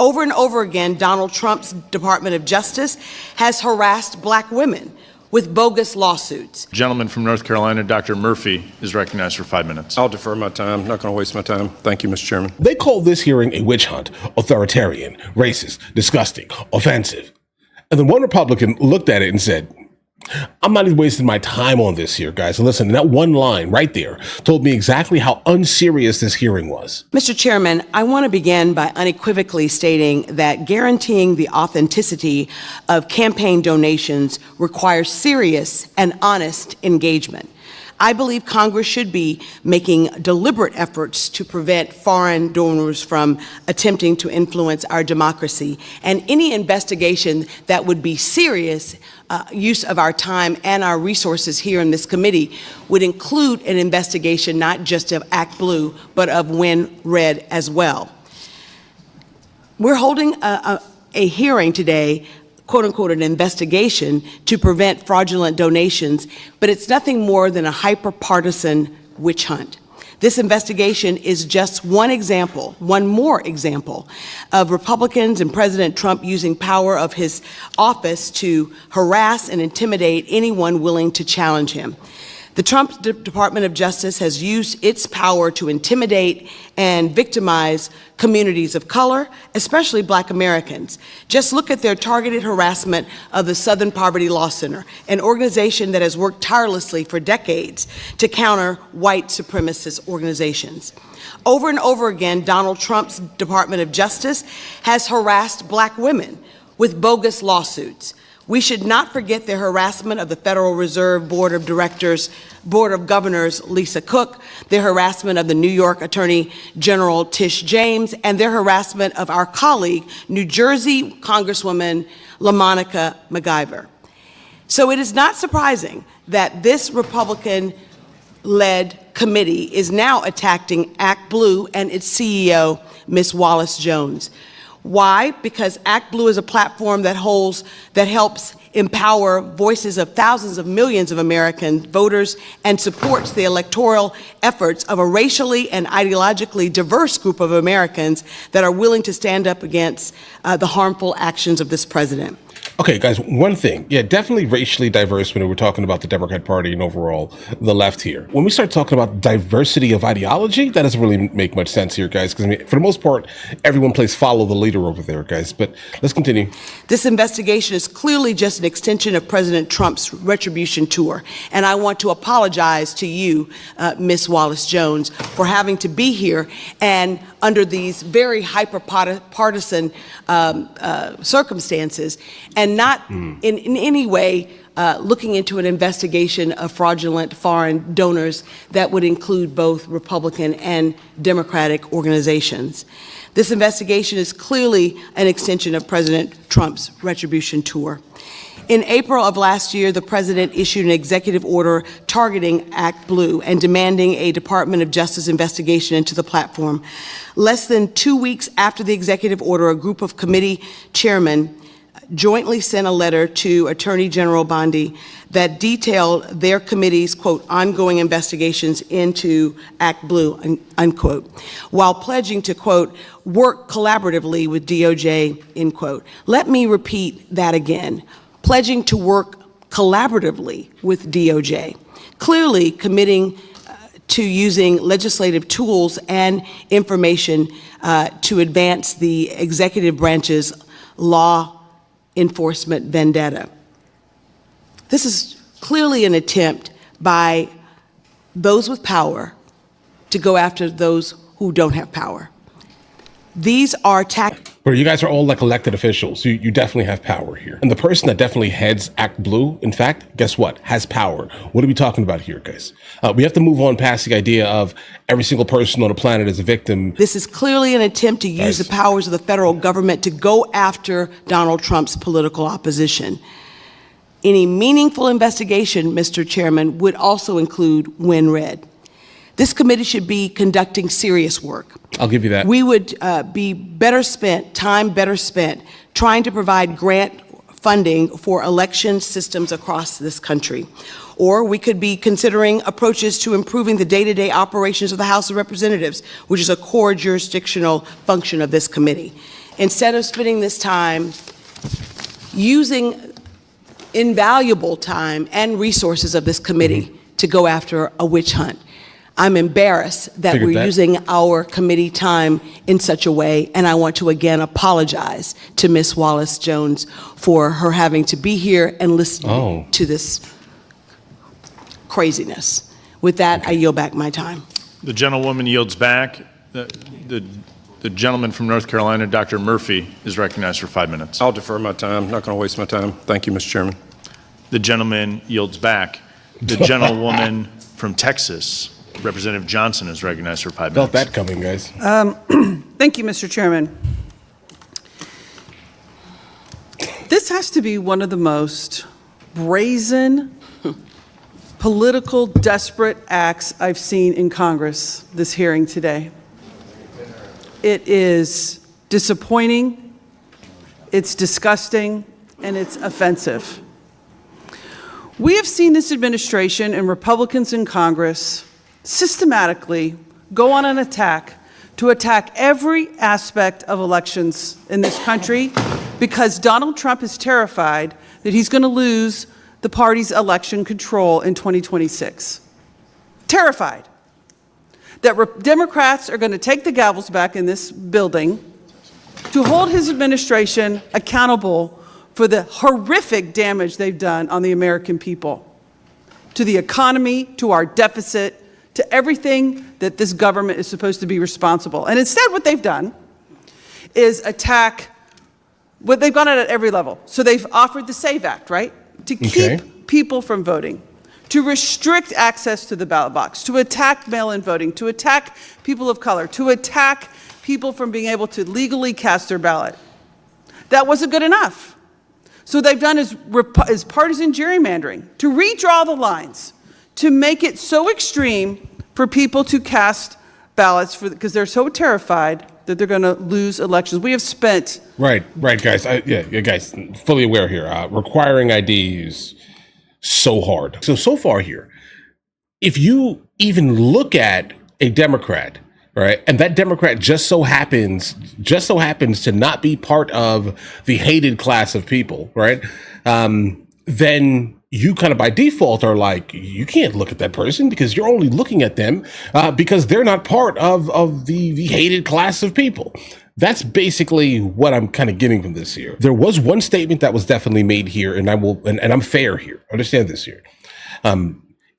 Over and over again, Donald Trump's Department of Justice has harassed black women with bogus lawsuits. Gentleman from North Carolina, Dr. Murphy, is recognized for 5 minutes. I'll defer my time. Not going to waste my time. Thank you, Mr. Chairman. They called this hearing a witch hunt, authoritarian, racist, disgusting, offensive. And then one Republican looked at it and said, I'm not even wasting my time on this here, guys. And listen, that one line right there told me exactly how unserious this hearing was. Mr. Chairman, I want to begin by unequivocally stating that guaranteeing the authenticity of campaign donations requires serious and honest engagement. I believe Congress should be making deliberate efforts to prevent foreign donors from attempting to influence our democracy, and any investigation that would be serious use of our time and our resources here in this committee would include an investigation not just of Act Blue, but of Win Red as well. We're holding a hearing today, quote unquote, an investigation to prevent fraudulent donations, but it's nothing more than a hyper-partisan witch hunt. This investigation is just one example, one more example, of Republicans and President Trump using power of his office to harass and intimidate anyone willing to challenge him. The Trump Department of Justice has used its power to intimidate and victimize communities of color, especially Black Americans. Just look at their targeted harassment of the Southern Poverty Law Center, an organization that has worked tirelessly for decades to counter white supremacist organizations. Over and over again, Donald Trump's Department of Justice has harassed Black women with bogus lawsuits. We should not forget their harassment of the Federal Reserve Board of Governors, Lisa Cook, their harassment of the New York Attorney General Tish James, and their harassment of our colleague, New Jersey Congresswoman LaMonica McIver. So it is not surprising that this Republican-led committee is now attacking Act Blue and its CEO, Ms. Wallace Jones. Why? Because Act Blue is a platform that helps empower voices of thousands of millions of American voters and supports the electoral efforts of a racially and ideologically diverse group of Americans that are willing to stand up against the harmful actions of this president. Okay, guys, one thing. Yeah, definitely racially diverse when we're talking about the Democrat Party and overall the left here. When we start talking about diversity of ideology, that doesn't really make much sense here, guys, because I mean, for the most part, everyone plays follow the leader over there, guys. But let's continue. This investigation is clearly just an extension of President Trump's retribution tour. And I want to apologize to you, Ms. Wallace Jones, for having to be here and under these very hyper-partisan circumstances, and not in any way looking into an investigation of fraudulent foreign donors that would include both Republican and Democratic organizations. This investigation is clearly an extension of President Trump's retribution tour. In April of last year, the president issued an executive order targeting Act Blue and demanding a Department of Justice investigation into the platform. Less than 2 weeks after the executive order, a group of committee chairmen jointly sent a letter to Attorney General Bondi that detailed their committee's, quote, ongoing investigations into Act Blue, unquote, while pledging to, quote, work collaboratively with DOJ, end quote. Let me repeat that again. Pledging to work collaboratively with DOJ, clearly committing to using legislative tools and information to advance the executive branch's law enforcement vendetta. This is clearly an attempt by those with power to go after those who don't have power. These are tactics. But you guys are all like elected officials. You definitely have power here. And the person that definitely heads Act Blue, in fact, guess what? Has power. What are we talking about here, guys? We have to move on past the idea of every single person on the planet is a victim. This is clearly an attempt to use the powers of the federal government to go after Donald Trump's political opposition. Any meaningful investigation, Mr. Chairman, would also include Win Red. This committee should be conducting serious work. I'll give you that. We would be better spent trying to provide grant funding for election systems across this country. Or we could be considering approaches to improving the day-to-day operations of the House of Representatives, which is a core jurisdictional function of this committee. instead of spending this time using invaluable time and resources of this committee to go after a witch hunt. I'm embarrassed that Figured we're that. using our committee time in such a way, and I want to again apologize to Ms. Wallace Jones for her having to be here and listen to this craziness. With that, I yield back my time. The gentlewoman yields back. The gentleman from North Carolina, Dr. Murphy, is recognized for 5 minutes. I'll defer my time. Not going to waste my time. Thank you, Mr. Chairman. The gentleman yields back. The gentlewoman from Texas, Representative Johnson, is recognized for 5 minutes. Felt that coming, guys. Thank you, Mr. Chairman. This has to be one of the most brazen, political, desperate acts I've seen in Congress this hearing today. It is disappointing, it's disgusting, and it's offensive. We have seen this administration and Republicans in Congress systematically go on an attack to attack every aspect of elections in this country because Donald Trump is terrified that he's going to lose the party's election control in 2026. Terrified that Democrats are going to take the gavels back in this building to hold his administration accountable for the horrific damage they've done on the American people, to the economy, to our deficit, to everything that this government is supposed to be responsible. And instead, what they've done is attack what they've gone at every level. So they've offered the SAVE Act, right? To keep people from voting, to restrict access to the ballot box, to attack mail-in voting, to attack people of color, to attack people from being able to legally cast their ballot. That wasn't good enough. So what they've done is partisan gerrymandering, to redraw the lines, to make it so extreme for people to cast ballots because they're so terrified that they're going to lose elections. We have spent... Right, guys. Yeah, guys, fully aware here. Requiring IDs so hard. So far here, if you even look at a Democrat, right, and that Democrat just so happens to not be part of the hated class of people, right, then you kind of by default are like, you can't look at that person because you're only looking at them because they're not part of the hated class of people. That's basically what I'm kind of getting from this here. There was one statement that was definitely made here, and I'm fair here. Understand this here.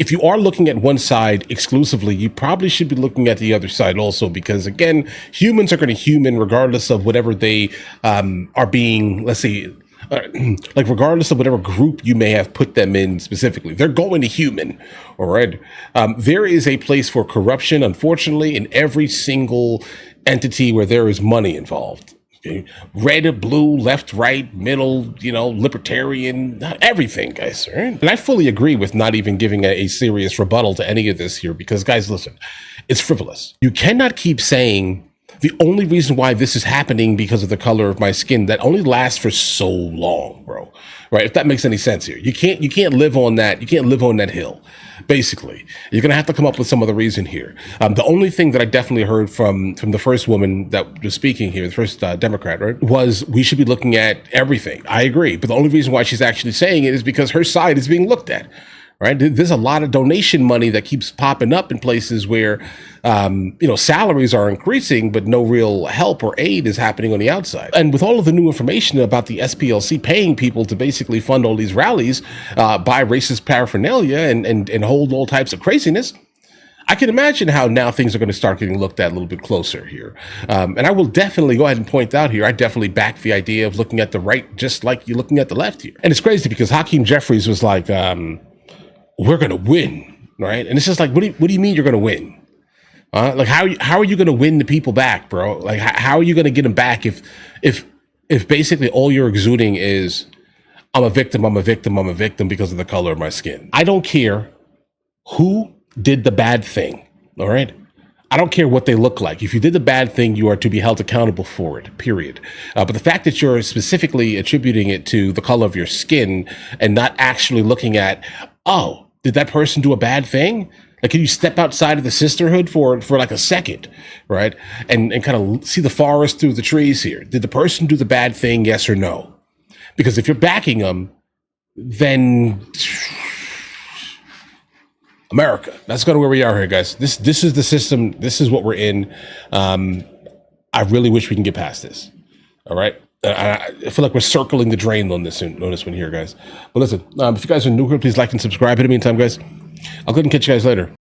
If you are looking at one side exclusively, you probably should be looking at the other side also, because again, humans are going to human regardless of whatever they are being, let's say, like regardless of whatever group you may have put them in specifically, they're going to human. All right. There is a place for corruption, unfortunately, in every single entity where there is money involved. Okay? Red, blue, left, right, middle, libertarian, everything, guys. Right? And I fully agree with not even giving a serious rebuttal to any of this here, because guys, listen, it's frivolous. You cannot keep saying the only reason why this is happening because of the color of my skin. That only lasts for so long, bro. Right? If that makes any sense here. You can't live on that. You can't live on that hill. Basically, you're going to have to come up with some other reason here. The only thing that I definitely heard from the first woman that was speaking here, the first Democrat, right, was we should be looking at everything. I agree. But the only reason why she's actually saying it is because her side is being looked at. Right. There's a lot of donation money that keeps popping up in places where, salaries are increasing, but no real help or aid is happening on the outside. And with all of the new information about the SPLC paying people to basically fund all these rallies, buy racist paraphernalia and hold all types of craziness, I can imagine how now things are going to start getting looked at a little bit closer here. And I will definitely go ahead and point out here, I definitely back the idea of looking at the right just like you're looking at the left here. And it's crazy because Hakeem Jeffries was like, we're going to win, right? And it's just like, what do you mean you're going to win? Like, how are you going to win the people back, bro? Like, how are you going to get them back if basically all you're exuding is, I'm a victim because of the color of my skin? I don't care who did the bad thing, all right? I don't care what they look like. If you did the bad thing, you are to be held accountable for it, period. But the fact that you're specifically attributing it to the color of your skin and not actually looking at, oh, did that person do a bad thing? Like, can you step outside of the sisterhood for like a second, right? And kind of see the forest through the trees here. Did the person do the bad thing, yes or no? Because if you're backing them, then America, that's kind of where we are here, guys. This is the system. This is what we're in. I really wish we can get past this. All right. I feel like we're circling the drain on this one here, guys. But listen, if you guys are new here, please like and subscribe. In the meantime, guys, I'll go ahead and catch you guys later.